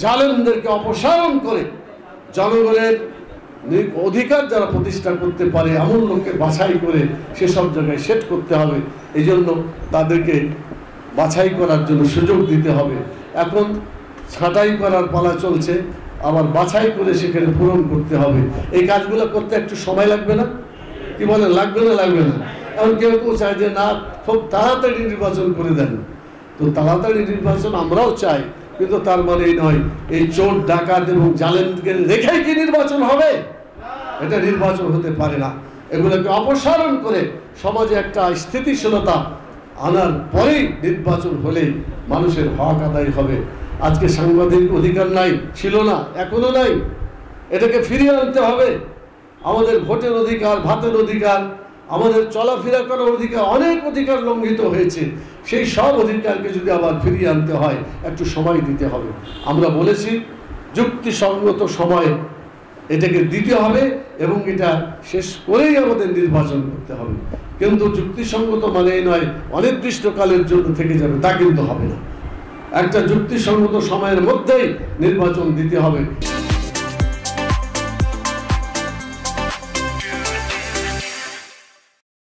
জালেমদেরকে অপসারণ করে জনগণের অধিকার যারা প্রতিষ্ঠা করতে পারে এমন লোককে বাছাই করে সেসব জায়গায় সেট করতে হবে। এই জন্য তাদেরকে বাছাই করার জন্য সুযোগ দিতে হবে। এখন ছাঁটাই করার পালা চলছে, আবার বাছাই করে সেখানে পূরণ করতে হবে। এই কাজগুলো করতে একটু সময় লাগবে না? কি বলেন, লাগবে না? লাগবে না? এখন কেউ কেউ চায় যে না, খুব তাড়াতাড়ি নির্বাচন করে দেন। তো তাড়াতাড়ি নির্বাচন আমরাও চাই, কিন্তু তার মানে এই নয় এই চোর ডাকাত এবং জালেমকে রেখেই কি নির্বাচন হবে? এটা নির্বাচন হতে পারে না। এগুলোকে অপসারণ করে সমাজে একটা স্থিতিশীলতা আনার পরেই নির্বাচন হলে মানুষের হক আদায় হবে। আজকে সাংবাদিক অধিকার নাই, ছিল না, এখনো নাই। এটাকে ফিরিয়ে আনতে হবে। আমাদের ভোটের অধিকার, ভাতের অধিকার, আমাদের চলাফেরা করার অধিকার, অনেক অধিকার লঙ্ঘিত হয়েছে। সেই সব অধিকারকে যদি আবার ফিরিয়ে আনতে হয় একটু সময় দিতে হবে। আমরা বলেছি যুক্তিসঙ্গত সময় এটাকে দিতে হবে এবং এটা শেষ করেই আমাদের নির্বাচন করতে হবে। কিন্তু যুক্তিসঙ্গত মানেই নয় অনির্দিষ্টকালের জন্য থেকে যাবে, তা কিন্তু হবে না। একটা যুক্তিসঙ্গত সময়ের মধ্যেই নির্বাচন দিতে হবে।